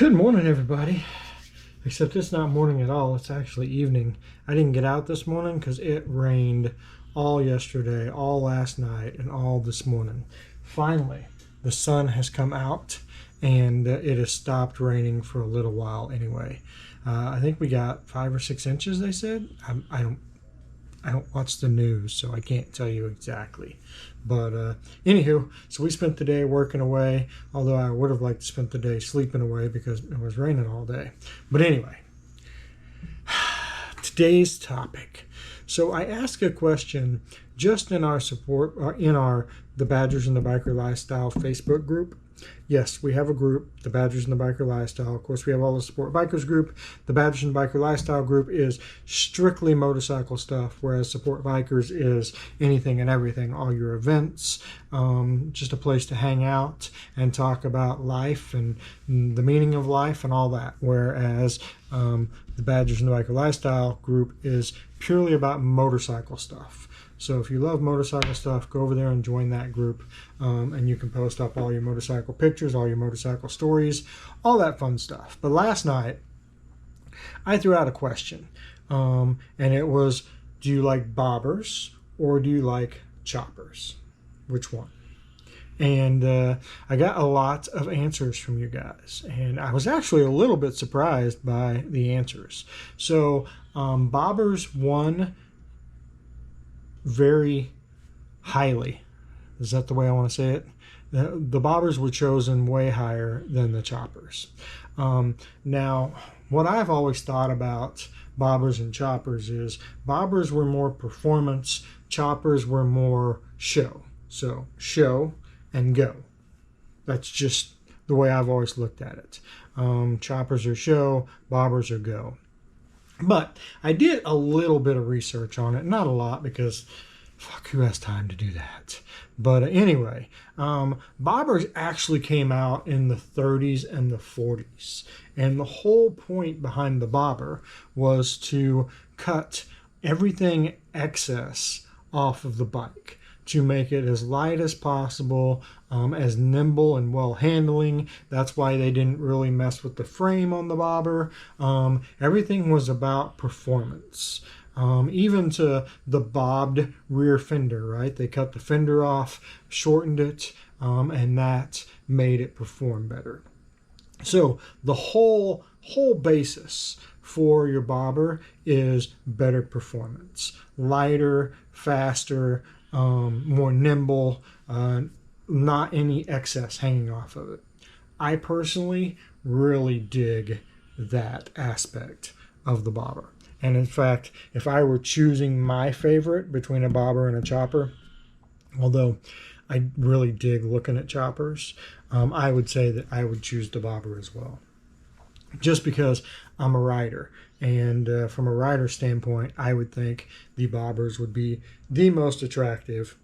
Good morning, everybody. Except it's not morning at all. It's actually evening. I didn't get out this morning because it rained all yesterday, all last night, and all this morning. Finally, the sun has come out, and it has stopped raining for a little while anyway. I think we got 5 or 6 inches, they said. I don't watch the news, so I can't tell you exactly. But anywho, so we spent the day working away, although I would have liked to spend the day sleeping away because it was raining all day. But anyway, today's topic. So I asked a question just in our support, the Badgers and the Biker Lifestyle Facebook group. Yes, we have a group, the Badgers and the Biker Lifestyle. Of course, we have all the Support Bikers group. The Badgers and Biker Lifestyle group is strictly motorcycle stuff, whereas Support Bikers is anything and everything, all your events, just a place to hang out and talk about life and the meaning of life and all that. Whereas the Badgers and the Biker Lifestyle group is purely about motorcycle stuff. So if you love motorcycle stuff, go over there and join that group, and you can post up all your motorcycle pictures, all your motorcycle stories, all that fun stuff. But last night, I threw out a question, and it was, do you like bobbers or do you like choppers? Which one? And I got a lot of answers from you guys, and I was actually a little bit surprised by the answers. So bobbers won very highly. Is that the way I want to say it? The bobbers were chosen way higher than the choppers. Now, what I've always thought about bobbers and choppers is bobbers were more performance, choppers were more show. So show and go. That's just the way I've always looked at it. Choppers are show, bobbers are go. But I did a little bit of research on it, not a lot because fuck, who has time to do that? But anyway, bobbers actually came out in the 30s and the 40s. And the whole point behind the bobber was to cut everything excess off of the bike, to make it as light as possible, as nimble and well handling. That's why they didn't really mess with the frame on the bobber. Everything was about performance. Even to the bobbed rear fender, right? They cut the fender off, shortened it, and that made it perform better. So the whole basis for your bobber is better performance. Lighter, faster, more nimble, not any excess hanging off of it. I personally really dig that aspect of the bobber. And in fact, if I were choosing my favorite between a bobber and a chopper, although I really dig looking at choppers, I would say that I would choose the bobber as well. Just because I'm a rider. And from a rider standpoint, I would think the bobbers would be the most attractive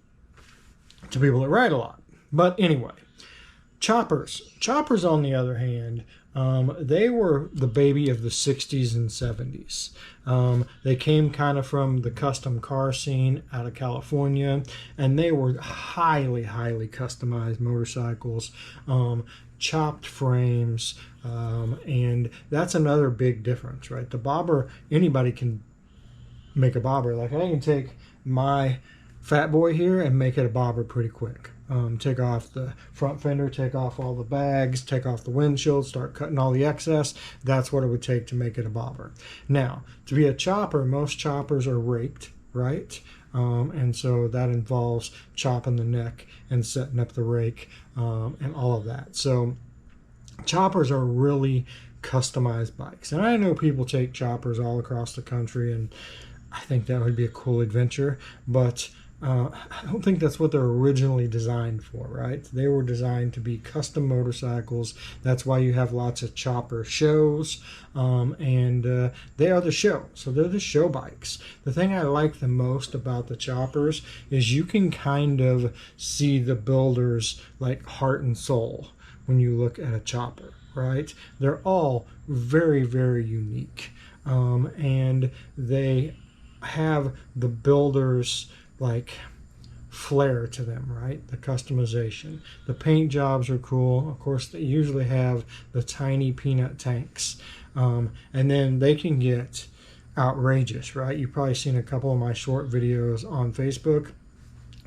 to people that ride a lot. But anyway, choppers. Choppers, on the other hand, they were the baby of the 60s and 70s. They came kind of from the custom car scene out of California, and they were highly, highly customized motorcycles. Chopped frames, and that's another big difference, right? The bobber, anybody can make a bobber. Like I can take my fat boy here and make it a bobber pretty quick. Take off the front fender, take off all the bags, take off the windshield, start cutting all the excess. That's what it would take to make it a bobber. Now, to be a chopper, most choppers are raked, right? And so that involves chopping the neck and setting up the rake, and all of that. So choppers are really customized bikes. And I know people take choppers all across the country, and I think that would be a cool adventure, but I don't think that's what they're originally designed for, right? They were designed to be custom motorcycles. That's why you have lots of chopper shows, and they are the show. So they're the show bikes. The thing I like the most about the choppers is you can kind of see the builder's like heart and soul when you look at a chopper, right? They're all very, very unique, and they have the builder's like flair to them, right? The customization. The paint jobs are cool. Of course, they usually have the tiny peanut tanks. And then they can get outrageous, right? You've probably seen a couple of my short videos on Facebook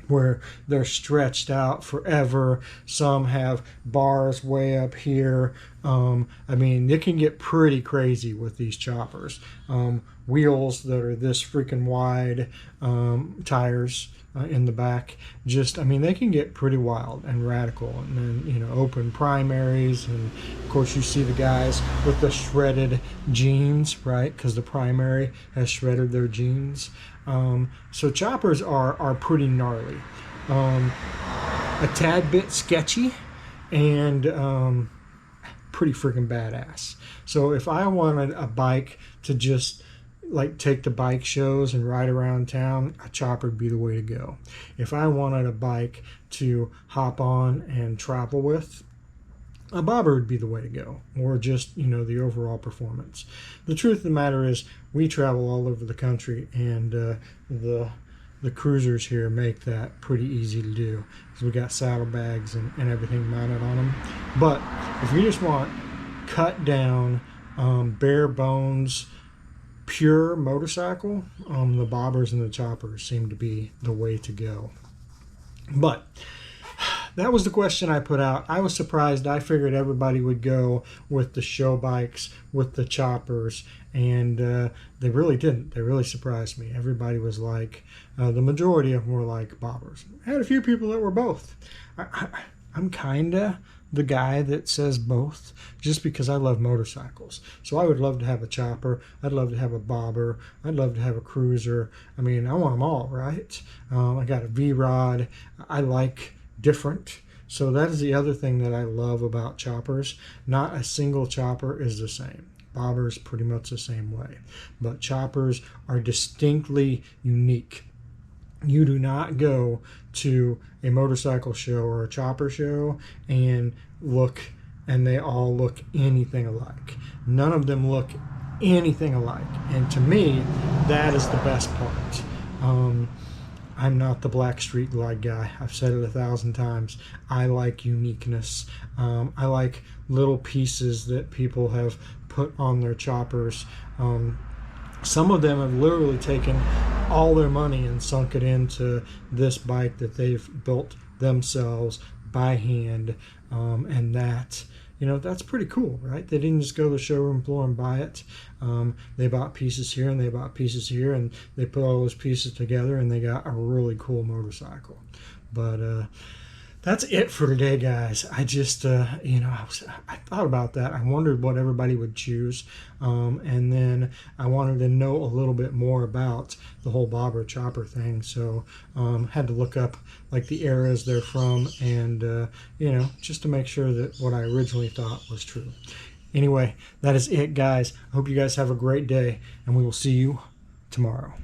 where they're stretched out forever. Some have bars way up here. I mean, it can get pretty crazy with these choppers. Wheels that are this freaking wide, tires in the back. Just, I mean, they can get pretty wild and radical. And then, you know, open primaries. And of course, you see the guys with the shredded jeans, right? Because the primary has shredded their jeans. So choppers are pretty gnarly. A tad bit sketchy and pretty freaking badass. So if I wanted a bike to just like take to bike shows and ride around town, a chopper would be the way to go. If I wanted a bike to hop on and travel with, a bobber would be the way to go, or just, you know, the overall performance. The truth of the matter is we travel all over the country, and the cruisers here make that pretty easy to do because we got saddlebags and everything mounted on them. But if you just want cut down, bare bones, pure motorcycle, the bobbers and the choppers seem to be the way to go. But that was the question I put out. I was surprised. I figured everybody would go with the show bikes, with the choppers, and they really didn't. They really surprised me. Everybody was like, the majority of them were like bobbers. I had a few people that were both. I'm kind of the guy that says both just because I love motorcycles. So I would love to have a chopper. I'd love to have a bobber. I'd love to have a cruiser. I mean, I want them all, right? I got a V-Rod. I like different. So that is the other thing that I love about choppers. Not a single chopper is the same. Bobbers pretty much the same way. But choppers are distinctly unique. You do not go to a motorcycle show or a chopper show and they all look anything alike. None of them look anything alike. And to me, that is the best part. I'm not the Black Street Glide guy. I've said it 1,000 times. I like uniqueness. I like little pieces that people have put on their choppers. Some of them have literally taken all their money and sunk it into this bike that they've built themselves by hand. And that, you know, that's pretty cool, right? They didn't just go to the showroom floor and buy it. They bought pieces here and they bought pieces here, and they put all those pieces together and they got a really cool motorcycle. But that's it for today, guys. I just, you know, I thought about that. I wondered what everybody would choose. And then I wanted to know a little bit more about the whole bobber chopper thing. So had to look up like the eras they're from and, you know, just to make sure that what I originally thought was true. Anyway, that is it, guys. I hope you guys have a great day, and we will see you tomorrow.